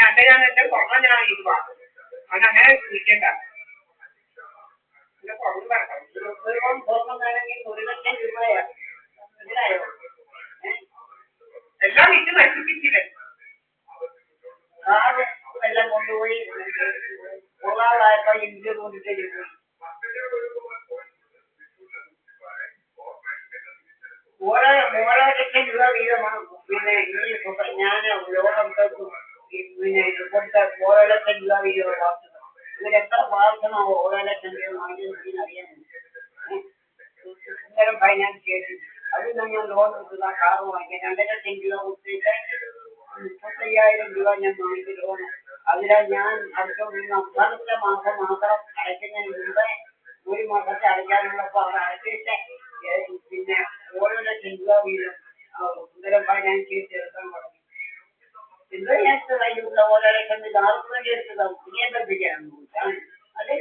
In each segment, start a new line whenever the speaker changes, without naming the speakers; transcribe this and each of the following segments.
അല്ല ഞാൻ എന്റെ സ്വർണ്ണം ഞാൻ ഇത് വാങ്ങും അങ്ങനെ വിൽക്കണ്ട എന്റെ സ്വർണ്ണം വേണമെങ്കിൽ 1 ലക്ഷം രൂപയാ മനസ്സിലായോ എല്ലാം വിറ്റ് നശിപ്പിച്ചില്ല കാറ് എല്ലാം കൊണ്ടുപോയി കൊള്ളാതായപ്പോ ഇന്ത്യ കൊണ്ടിട്ട് ഓരോ ലക്ഷം രൂപ വീതമാണ് പിന്നെ ഈ ഞാൻ ലോകം പിന്നെ കൊടുത്ത 1 ലക്ഷം രൂപ വീതം വാർത്തകൾ ഇവരെത്ര വാർത്തണോ 1 ലക്ഷം രൂപ വാങ്ങിയതിന് അറിയാൻ സുന്ദരം ഫൈനാൻസ് കേസ് അതിൽ ഞാൻ ലോൺ എടുക്കുന്ന കാറ് വാങ്ങിക്കാൻ 2 ലക്ഷം രൂപ കൊടുത്തിട്ട് 35,000 രൂപ ഞാൻ വാങ്ങിച്ച ലോൺ അതിലാ ഞാൻ അവസാനത്തെ മാസം മാത്രം അടയ്ക്കുന്നതിന് മുമ്പേ 1 മാസത്തെ അടയ്ക്കാനുള്ളപ്പോൾ അത് അടച്ചിട്ട് പിന്നെ 1 ലക്ഷം രൂപ വീതം സുന്ദരം ഫൈനാൻസ് കേസ് എടുക്കാൻ തുടങ്ങി എന്തോ ഞാൻ കയ്യിലുള്ള 1 ലക്ഷം രൂപ ആർക്കും വേണ്ടി എടുത്തതാണ് നിയന്ത്രിപ്പിക്കാനാണ് അതെ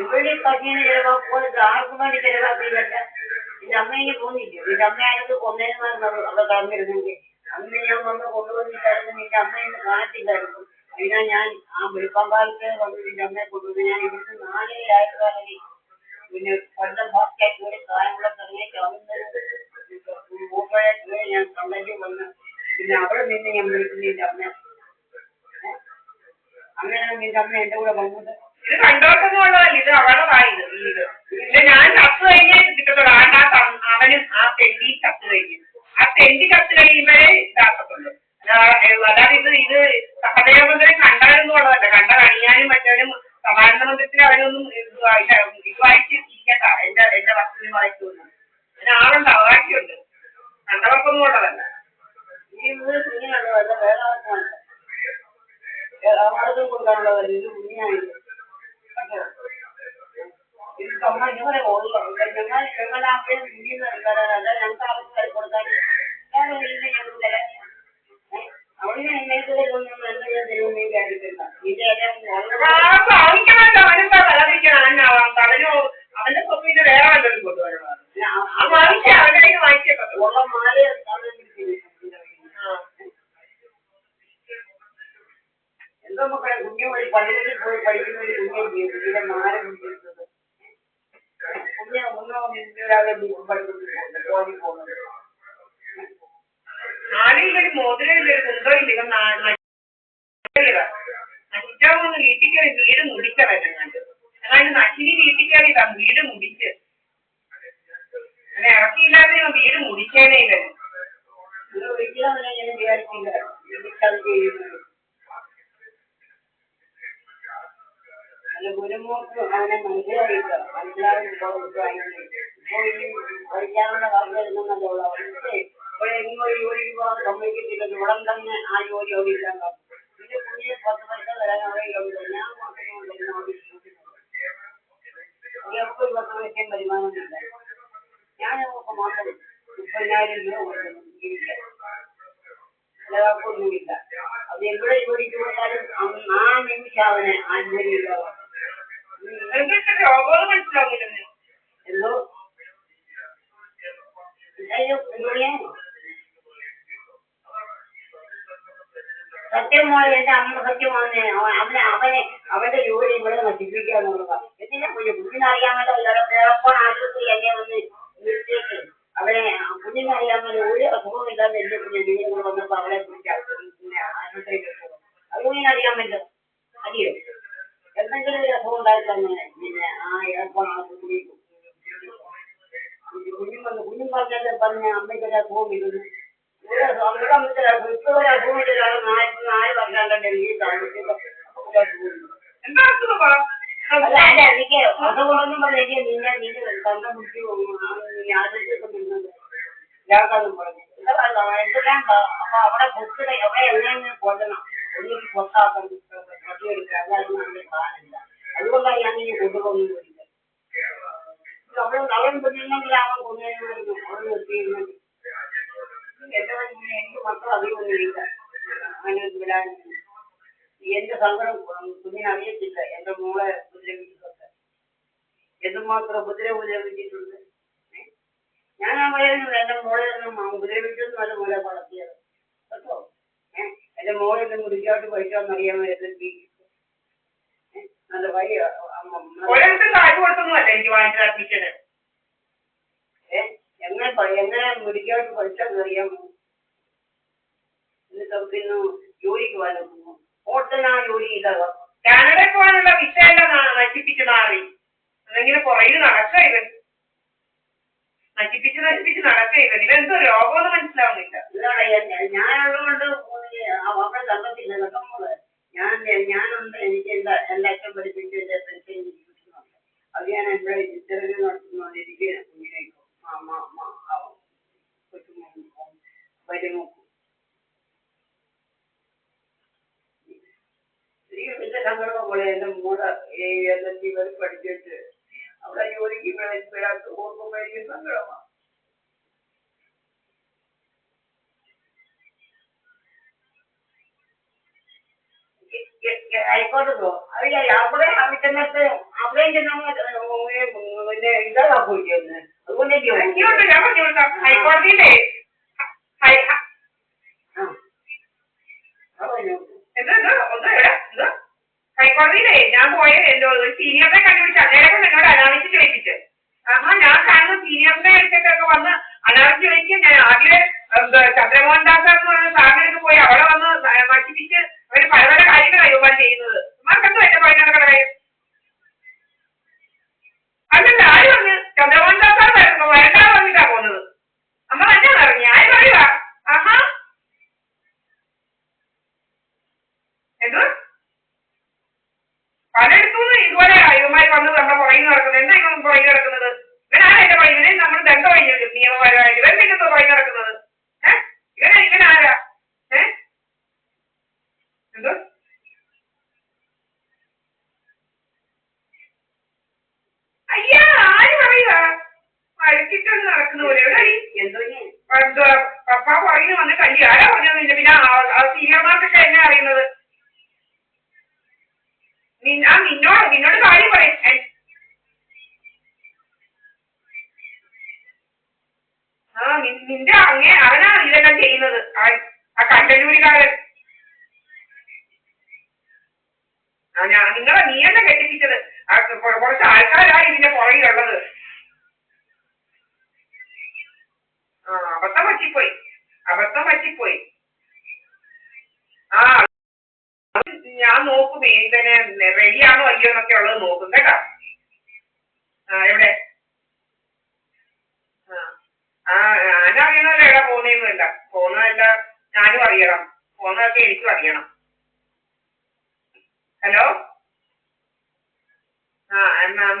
എവിടെ പതിനെ ചിലവാക്കുമ്പോൾ ആർക്കും വേണ്ടി ചിലവാക്കിയില്ല എന്റെ അമ്മേനെ തോന്നിയില്ല എന്റെ അമ്മയാണെങ്കിൽ കൊന്നേന്ന് അവിടെ കടന്നിരുന്നെങ്കിൽ അന്ന് ഞാൻ വന്ന് കൊണ്ടുവന്നിട്ടായിരുന്നു നിന്റെ അമ്മയെന്ന് കാണിച്ചില്ലായിരുന്നു അതിനാ ഞാൻ ആ വെളുപ്പങ്കാലത്ത് വന്ന് നിന്റെ അമ്മയെ കൊണ്ടുവന്ന് ഞാൻ ഇവിടുന്ന് 4,000 പിന്നെ കൊല്ലം ഹോസ്പിറ്റലിൽ കൂടി കായംകുളത്ത് ഇറങ്ങിയിട്ട് ഓട്ടോയെ ഞാൻ കമ്പനി വന്ന് പിന്നെ അവിടെ നിന്ന് ഞാൻ വിളിക്കുന്നു നിന്റെ അമ്മ അങ്ങനെയാണ് നിന്റെ അമ്മ എന്റെ കൂടെ വന്നത് ഇത് കണ്ടോട്ടൊന്നുമുള്ളതല്ല ഇത് അവളതായത് ഇത് ഞാൻ ചത്തു കഴിഞ്ഞേ കിട്ടത്തുള്ളൂ അവനും ആ തെണ്ടി ചത്തു കഴിഞ്ഞു ആ തെണ്ടി ചത്തു കഴിയുമ്പോഴേ ഇതാക്കത്തുള്ളൂ അല്ലാതെ ഇത് സഹദേവമന്ത്രി കണ്ടായിരുന്നുള്ളതല്ല കണ്ട കഴിയാനും മറ്റവനും സമാധാന മന്ത്രത്തിൽ അവനൊന്നും ഇത് വായിച്ചിരിക്കട്ട എന്റെ വസ്തുവിന് വായിക്കുന്നു അതിന് ആളുണ്ട് അവകാശമുണ്ട് കണ്ടവർക്കൊന്നും ഉള്ളതല്ല ഈ കുഞ്ഞിനുള്ളതല്ല വേറെ ആർക്കുമല്ല ആർക്കും കൊടുക്കാനുള്ളതല്ല ഇത് കുഞ്ഞായിട്ട് ഇത് ഇതുവരെ ഉള്ളു ഞങ്ങളുടെ അമ്മയും മുന്നിൽ തരാനല്ല ഞങ്ങൾക്ക് അവർക്ക് കൈ കൊടുക്കാൻ ഞങ്ങൾ തരാൻ അവന് എന്നെയൊക്കെ തരുമെന്ന് വിചാരിച്ചില്ല അവന്റെ സ്വപ്നം വേറെ വല്ലതും കൊണ്ടുവരണം ഉള്ള മാല എന്തോ മക്കളെ കുഞ്ഞു വഴി പള്ളിയിൽ പോയി പഠിക്കുന്ന ഒരു കുഞ്ഞെ ഇതിന്റെ മാല പിടിച്ചിരുന്നത് കുഞ്ഞെ ഒരാളെ പഠിപ്പിച്ചിട്ടുണ്ട് ജോലി പോകുന്നത് നാടിലൊരു മോതിരയില്ല ഒരു കുന്തമില്ല നശിച്ചാവുന്ന വീട്ടിൽ കയറി വീട് മുടിച്ചവന്നെ കണ്ട് അതായത് നശിനി വീട്ടിൽ കയറിയതാ വീട് മുടിച്ച് അങ്ങനെ ഇറക്കിയില്ലാതെ വീട് മുടിച്ചേനേ ഇല്ലല്ലോ നിങ്ങൾ ഒരിക്കലും അവനെ ഞാൻ വിചാരിച്ചില്ല അത് ചെയ്യുന്നത് അല്ല ഗുരുമോക്ക് അവനെ മനസ്സിലായില്ല മനസ്സിലാകുമ്പോൾ ഇപ്പോൾ ഇനി പഠിക്കാനുള്ള പറഞ്ഞിരുന്നല്ലോ അവർക്ക് ഇപ്പോഴെങ്കിലും ഒരു ജോലി പോകാൻ സമ്മതിക്കത്തില്ല ഉടൻ തന്നെ ആ ജോലി ഓടിക്കാൻ പറ്റും പിന്നെ കുഞ്ഞിന് 10 പൈസ തരാൻ അവിടെ ഞാൻ കൊടുക്കുന്നുണ്ടെങ്കിൽ അവർക്ക് 10 പൈസയും വരുമാനമില്ല ഞാൻ അവർക്ക് മാസം 30,000 രൂപ കൊടുക്കുന്നു ജീവിക്കാൻ ഒന്നുമില്ല അത് എവിടെ ജോലിക്ക് പോയാലും ആ നിമിഷം അവനെ ആ ജോലി എന്തോ സത്യമായി എന്റെ അമ്മ സത്യമാണ് അവന്റെ ജോലി ഇവിടെ നശിപ്പിക്കുക എന്നുള്ളതാണ് എന്തിനാ കുഞ്ഞിനറിയാമല്ലോ എളുപ്പം ആശുപത്രി എന്നെ വന്ന് നിർത്തിയിട്ട് അവരെ കുഞ്ഞിനറിയാമല്ലോ ഒരു അസുഖമില്ലാതെ എന്റെ കുഞ്ഞിനെ നിങ്ങൾ വന്നപ്പോൾ അവളെ കുറിച്ച് ആശുപത്രിയിൽ അത് കുഞ്ഞിനറിയാമല്ലോ അറിയോ എന്തെങ്കിലും ഒരു അസുഖം ഉണ്ടായിട്ട് അങ്ങനെ പിന്നെ ആ എളുപ്പം ആശുപത്രി കുഞ്ഞും പറഞ്ഞ അമ്മയ്ക്കൊരു അസുഖം ഇരുന്നു ഇപ്പൊ ഒരു അസുഖമില്ല 4 വർഷം കണ്ടേ ഈ താമസിച്ചപ്പോ അല്ല എനിക്ക് അസുഖമൊന്നും പറഞ്ഞേക്ക് നിന്നെ കണ്ണം മുട്ടി ആശുപത്രിയൊക്കെ നിന്നത് ഇയാൾക്കാന്നും പറഞ്ഞു എന്തെല്ലാം അപ്പൊ അവിടെ കൊച്ചിടെ അവിടെ എവിടെയെങ്കിലും കൊല്ലണം ഒന്നിട്ട് കൊത്താക്കണം കട്ടിയെടുക്കുക അതായിരുന്നു അതിന്റെ കാണില്ല അതുകൊണ്ടാണ് ഞാൻ ഈ കൊണ്ടുപോകുന്നത് അവൻ കുഞ്ഞുണ്ടെങ്കിൽ അവൻ കൊന്നേരുന്നു അവൻ നിർത്തിയിരുന്നെങ്കിൽ എനിക്ക് മക്കൾ അധികമൊന്നുമില്ല അങ്ങനെ വിടാൻ എന്റെ സങ്കടം കുഞ്ഞിനറിയത്തില്ല എന്റെ മോളെ ഉപദ്രവിച്ചിട്ടുണ്ട് എന്തുമാത്രം ഉപദ്രവിച്ചിട്ടുണ്ട് ഞാൻ ആ പറയുന്നത് എന്റെ മോളെ ഒന്നും ഉപദ്രവിച്ചൊന്നും അല്ല മോളെ വളർത്തിയത് കേട്ടോ
മോളിൽ മുടിക്കാട്ട് പൈസന്നറിയാൻ വരുന്നെങ്കിൽ നല്ല വഴി
ഒരിടത്തും കാശ് കൊടുത്തൊന്നുമല്ല എനിക്ക് വാങ്ങിച്ചത് അഡ്മിഷന്.
എങ്ങനെ മുടിക്കാട്ട് പൈസന്നറിയാമോ? എന്നിട്ട് പിന്നെ ജോലിക്ക് പോകാൻ ഓട്ടനാ ജോലി ചെയ്തത്.
കാനഡയിൽ പോകാനുള്ള വിസ എല്ലാം നശിപ്പിച്ച് മാറി. അതെങ്കിലും പുറകിൽ നടക്കുക ഇവൻ. നശിപ്പിച്ച് നടക്കുക ഇവൻ. ഇവെന്തോ രോഗമെന്ന് മനസ്സിലാവുന്നില്ല.
ഞാനുള്ളതുകൊണ്ട് അവിടെ കണ്ടെത്തില്ല കേട്ടോ മോളെ. ഞാനുണ്ട്. എനിക്ക് എന്റെ അച്ഛൻ പഠിപ്പിച്ച് എന്റെ പെൻഷൻ എനിക്ക് കിട്ടുന്നുണ്ട്. അത് ഞാൻ എന്റെ ചെറുകിൽ നടത്തുന്നുണ്ട്. എനിക്ക് കുഞ്ഞിനേക്കും വരുമോ വലിയ സങ്കടം പോലെ എന്റെ മോള് ഇവർ പഠിച്ചിട്ട് അവിടെ ജോലിക്ക് വരാത്ത ഓർക്കുമ്പോ എനിക്ക് സങ്കടമാണ്. ആയിക്കോട്ടെ അവിടെ ചെന്നിട്ട് അവിടെയും ചെന്നെ ഇതാക്കൂ ചെയ്യുന്നത്. അതുകൊണ്ട്
ഹൈക്കോടതിയിലേ ഹൈക്കോടതിയിലേ ഞാൻ പോയ ഒരു സീനിയറിനെ കണ്ടുപിടിച്ച് അദ്ദേഹം എന്നോട് അനാവശ്യം ചോദിച്ചിട്ട് ഞാൻ കാണുന്ന സീനിയറിന്റെ അടുത്തൊക്കെ വന്ന് അനാവശ്യം ചോദിക്കുക. ഞാൻ ആദ്യം ചന്ദ്രമോഹൻ ദാസ് എന്ന് പറയുന്ന സാറിനൊക്കെ പോയി അവിടെ വന്ന് നശിപ്പിച്ച് അവര് പല പല കാര്യങ്ങളാണ് യുവാൻ ചെയ്യുന്നത്. മാർക്കെന്തോ എന്റെ പറയുന്ന കാര്യം അല്ലല്ല. ആര് പറഞ്ഞ് ചന്ദ്രമോഹൻ ദാസ് സാർ വരണ്ടാ പറഞ്ഞിട്ടാ പോകുന്നത്. അമ്മ തന്നെ പറഞ്ഞു. ആര് പറയുക? ആഹാ എന്തോ പലയിടത്തുനിന്ന് ഇതുപോലെ ഇവന്മാർ വന്ന് നമ്മുടെ പുറകിൽ നടക്കുന്നത്. എന്താ ഇവൻ പുറകിൽ നടക്കുന്നത്? ഇവനാണ് എന്റെ പുറകിൽ നമ്മൾ ദണ്ഡ കഴിഞ്ഞു നിയമപരമായിട്ട്. ഇവൻ പിന്നെന്തോ പുറകിൽ നടക്കുന്നത്? ഇവനാരാ? എന്തോ അയ്യാ ആര് പറയുക? അഴുക്കിട്ടൊന്ന് നടക്കുന്ന പോലെ എവിടെ എന്തോ പപ്പ പുറകിന് വന്ന് കണ്ടി. ആരാ പറഞ്ഞൊന്നുമില്ല. പിന്നെ സീനിയർമാർക്കൊക്കെ എന്നെ അറിയുന്നത്. നിന്നോട് കാര്യം പറയും. നിന്റെ അവനാണ് ഇതെല്ലാം ചെയ്യുന്നത്. ആ കണ്ടല്ലൂരിക്കാരൻ. നീ എന്നെ കെട്ടിപ്പിച്ചത്. കുറച്ച് ആൾക്കാരാണ് ഇതിന്റെ പുറകിലുള്ളത്. അബദ്ധം പറ്റിപ്പോയി. ഞാൻ നോക്കും ഇതിനെ റെഡിയാണോ അയ്യോ എന്നൊക്കെ ഉള്ളത് നോക്കും കേട്ടോ. എവിടെ ഞാനറിയണമല്ലോ എവിടെ പോകുന്നതൊന്നുമില്ല. പോകുന്നതല്ല ഞാനും അറിയണം. പോകുന്നതൊക്കെ എനിക്കും അറിയണം. ഹലോ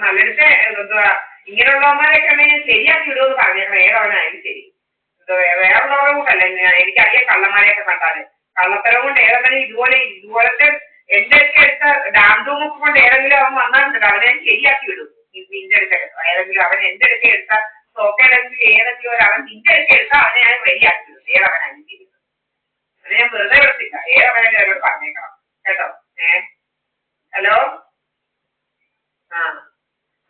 നല്ലടുത്ത് എന്തുവാ ഇങ്ങനെയുള്ളവന്മാരൊക്കെ ഉണ്ടെങ്കിൽ ശരിയാക്കി വിടുമെന്ന് പറഞ്ഞേക്കണം. ഏതവനായാലും ശരി. വേറുള്ളവരുടെ കൂട്ടല്ല. എനിക്കറിയാം കള്ളന്മാരെയൊക്കെ കണ്ടാല്. കള്ളത്തരം കൊണ്ട് ഏതെങ്കിലും ഇതുപോലത്തെ എന്റെ ഒക്കെ എടുത്ത ഡാംഡൂമൊക്കെ കൊണ്ട് ഏതെങ്കിലും അവൻ വന്നിട്ടുണ്ട് അവനെ ശരിയാക്കി വിടും. നിന്റെ അടുത്ത് ഏതെങ്കിലും അവൻ എന്റെ അടുത്ത് എടുത്ത സോക്കേടെങ്കിലും ഏതെങ്കിലും അവൻ നിന്റെ അടുത്ത് എടുത്താൽ അവനെ ഞാൻ റെഡിയാക്കി വിടും. ഏതവനായാലും ശരി. അവനെ ഞാൻ വെറുതെ വിടത്തില്ല. ഏതവനായാലും അവരോട് പറഞ്ഞേക്കണം കേട്ടോ. ഹലോ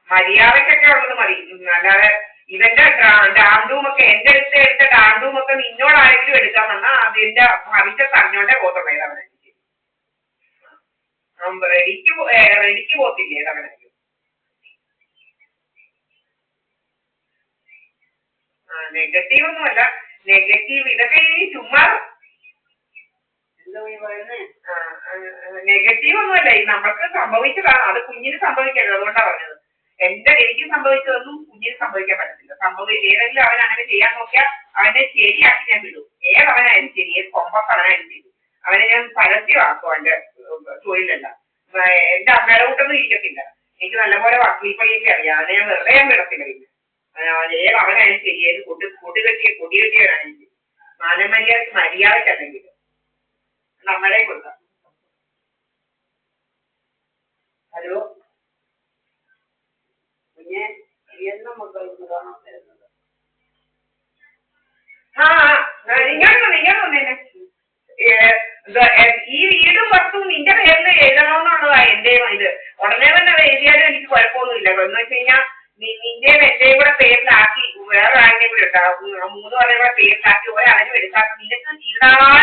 മര്യാദക്കൊക്കെ ഉള്ളത് മതി. അല്ലാതെ ഇവന്റെ ഡാംഡൂമൊക്കെ എന്റെ അടുത്ത് എടുത്ത ഡാംഡൂമൊക്കെ നിന്നോട് ആരെങ്കിലും എടുക്കാൻ വന്നാൽ അതിന്റെ ഭവിഷ്യത്ത് അറിഞ്ഞോണ്ടേ പോകത്തുള്ളൂ. ഏതവനായിരിക്കും റെഡിക്ക് പോത്തില്ലേ ഏതവനായിരിക്കും. നെഗറ്റീവ് ഒന്നുമല്ല. നെഗറ്റീവ് ഇതൊക്കെ ഈ ചുമ്മാ നെഗറ്റീവ് ഒന്നുമല്ല. ഈ നമുക്ക് സംഭവിച്ചതാണ്. അത് കുഞ്ഞിന് സംഭവിക്കരുത്. അതുകൊണ്ടാണ് പറഞ്ഞത്. എനിക്ക് സംഭവിച്ചതൊന്നും കുഞ്ഞിന് സംഭവിക്കാൻ പറ്റത്തില്ല. ഏതെങ്കിലും അവൻ അങ്ങനെ ചെയ്യാൻ നോക്കിയാൽ അവനെ ശരിയാക്കി ഞാൻ വിടും. ഏതവനായാലും ശരി. ഏത് കൊമ്പത്തവനായാലും ശരി. അവനെ ഞാൻ പരസ്യമാക്കും. അവന്റെ തൊഴിലല്ല. എന്റെ അമ്മയുടെ കൂട്ടൊന്നും ഇരിക്കത്തില്ല. എനിക്ക് നല്ലപോലെ വക്കീൽ പണിയൊക്കെ അറിയാം. അവനെ ഞാൻ വെറുതെ ഞാൻ വിടത്തില്ല. പിന്നെ ഏതവനായാലും ശരി. ഏത് കൊടികെട്ടിയവനായാലും ശരി. മര്യാദക്കല്ലെങ്കിൽ നമ്മളെ കൊടുക്കാം. ഹലോ കുഞ്ഞെ എന്ന മക്കളൊന്ന് കാണാൻ വരുന്നത്? ഈ വീടും വസ്തുവും നിന്റെ പേരിൽ എഴുതണമെന്നുള്ളതാ എന്റെ ഇത്. ഉടനെ തന്നെ അത് എഴുതിയാലും എനിക്ക് കുഴപ്പമൊന്നുമില്ല. എന്ന് വെച്ച് കഴിഞ്ഞാൽ നിന്റെയും എന്റെയും കൂടെ പേരിലാക്കി വേറെ ആരുടെയും കൂടെ ഉണ്ടാവും. 3 പേരുടെ കൂടെ പേരിലാക്കി ഒരാളും എടുക്കാത്ത നിനക്ക് ജീവിതകാലം